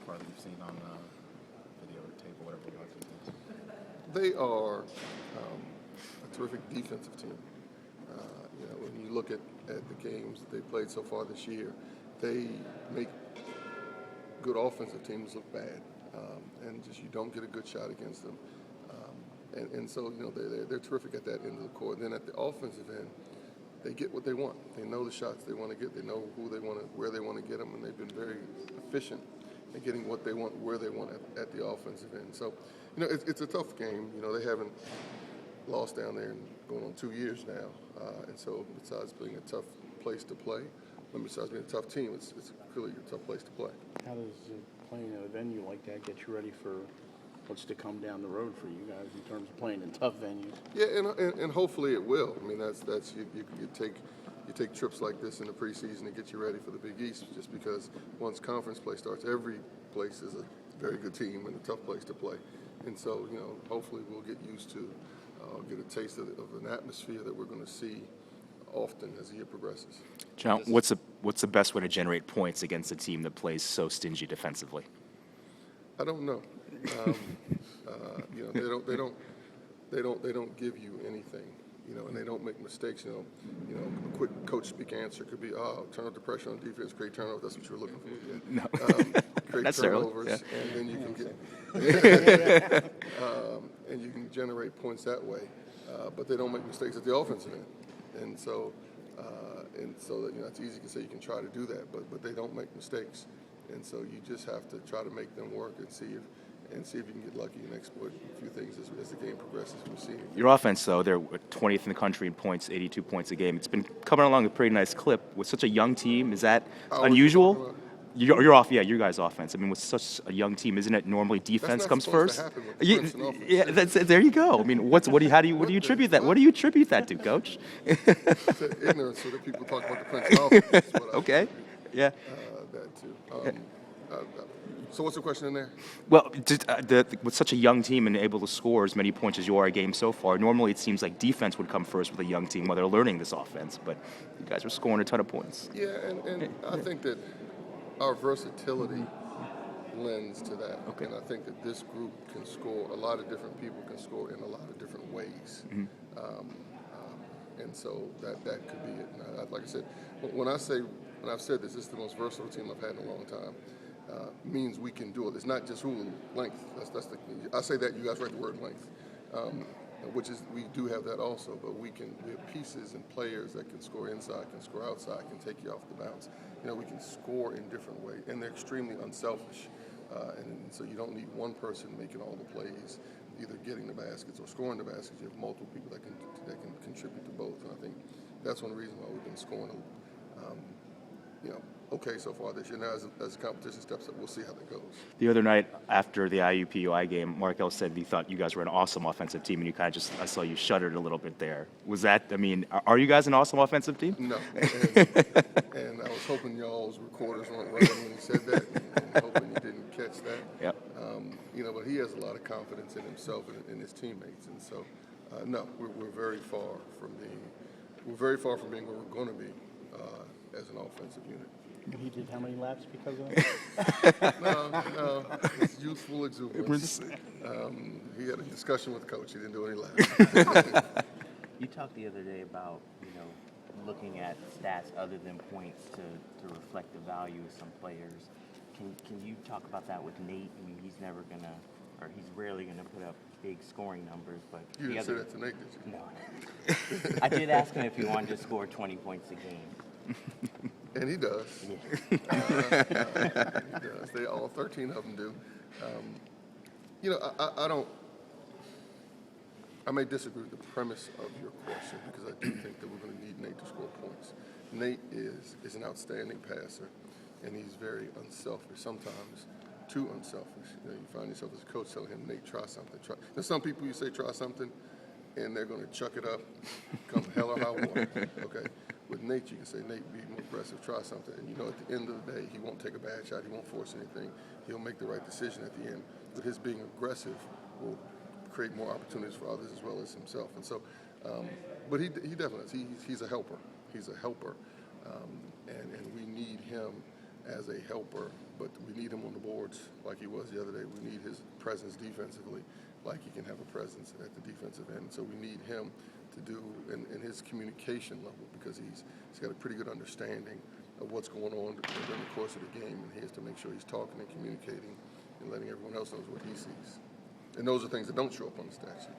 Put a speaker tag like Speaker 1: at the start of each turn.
Speaker 1: far that you've seen on video or tape or whatever you want to use?
Speaker 2: They are a terrific defensive team. When you look at the games that they played so far this year, they make good offensive teams look bad, and just you don't get a good shot against them. And so they're terrific at that end of the court. And then at the offensive end, they get what they want. They know the shots they want to get. They know who they want to, where they want to get them, and they've been very efficient at getting what they want, where they want at the offensive end. So, it's a tough game. They haven't lost down there in going on 2 years now, and so besides being a tough place to play, and besides being a tough team, it's clearly a tough place to play.
Speaker 3: How does playing at a venue like that get you ready for what's to come down the road for you guys in terms of playing in tough venues?
Speaker 2: Yeah, and hopefully it will. I mean, that's you take trips like this in the preseason to get you ready for the Big East. Just because once conference play starts, every place is a very good team and a tough place to play. And so, hopefully we'll get used to, get a taste of an atmosphere that we're going to see often as the year progresses.
Speaker 4: John, what's the best way to generate points against a team that plays so stingy defensively?
Speaker 2: I don't know. They don't give you anything, and they don't make mistakes. A quick coach speak answer could be, turn up the pressure on defense, create turnovers. That's what you're looking for. Yeah.
Speaker 4: No,
Speaker 2: create turnovers,
Speaker 4: yeah.
Speaker 2: and then you can get and you can generate points that way. But they don't make mistakes at the offensive end, and so it's easy to say you can try to do that, but they don't make mistakes, and so you just have to try to make them work and see if you can get lucky and exploit a few things as the game progresses. We'll see.
Speaker 4: Your offense, though, they're 20th in the country in points, 82 points a game. It's been coming along a pretty nice clip. With such a young team, is that unusual? You're off, yeah. Your guys' offense. I mean, with such a young team, isn't it normally defense comes first? Yeah, there you go. I mean, what do you attribute that? What do you attribute that to, Coach?
Speaker 2: Ignorance, so that people talk about the Princeton offense.
Speaker 4: Okay, yeah.
Speaker 2: That too. So what's the question in there?
Speaker 4: Well, with such a young team and able to score as many points as you are a game so far, normally it seems like defense would come first with a young team while they're learning this offense. But you guys are scoring a ton of points.
Speaker 2: Yeah, and I think that our versatility lends to that.
Speaker 4: Okay.
Speaker 2: And I think that this group can score. A lot of different people can score in a lot of different ways.
Speaker 4: Mm-hmm.
Speaker 2: And so that could be it. And like I said, when I've said this is the most versatile team I've had in a long time. Means we can do it. It's not just length. That's the. I say that you guys write the word length, which is we do have that also. But we have pieces and players that can score inside, can score outside, can take you off the bounce. We can score in different ways, and they're extremely unselfish. And so you don't need one person making all the plays, either getting the baskets or scoring the baskets. You have multiple people that can contribute to both. And I think that's one reason why we've been scoring. Okay so far this year. Now, as the competition steps up, we'll see how that goes.
Speaker 4: The other night after the IUPUI game, Markel said he thought you guys were an awesome offensive team, and you kind of I saw you shuddered a little bit there. Was that, are you guys an awesome offensive team?
Speaker 2: No. And I was hoping y'all's recorders weren't running when he said that, and hoping you didn't catch that.
Speaker 4: Yep.
Speaker 2: But he has a lot of confidence in himself and in his teammates, and so, no, we're very far from being where we're going to be as an offensive unit.
Speaker 3: He did how many laps because of that?
Speaker 2: No, it's youthful exuberance. He had a discussion with the coach. He didn't do any laps.
Speaker 5: You talked the other day about, looking at stats other than points to reflect the value of some players. Can you talk about that with Nate? I mean, he's rarely gonna put up big scoring numbers, but
Speaker 2: you didn't say that to Nate, did you?
Speaker 5: No. I did ask him if he wanted to score 20 points a game.
Speaker 2: And he does.
Speaker 5: Yeah.
Speaker 2: He does. All 13 of them do. I may disagree with the premise of your question because I do think that we're going to need Nate to score points. Nate is an outstanding passer, and he's very unselfish. Sometimes too unselfish. You find yourself as a coach telling him, Nate, try something. There's some people you say try something, and they're going to chuck it up, come hell or high water. Okay. With Nate, you can say, Nate, be more aggressive, try something. And at the end of the day, he won't take a bad shot, he won't force anything. He'll make the right decision at the end. But his being aggressive will create more opportunities for others as well as himself. And so, but he definitely is. He's a helper. He's a helper. And we need him as a helper, but we need him on the boards like he was the other day. We need his presence defensively like he can have a presence at the defensive end. So we need him to do in his communication level, because he's got a pretty good understanding of what's going on during the course of the game, and he has to make sure he's talking and communicating and letting everyone else knows what he sees. And those are things that don't show up on the stat sheet.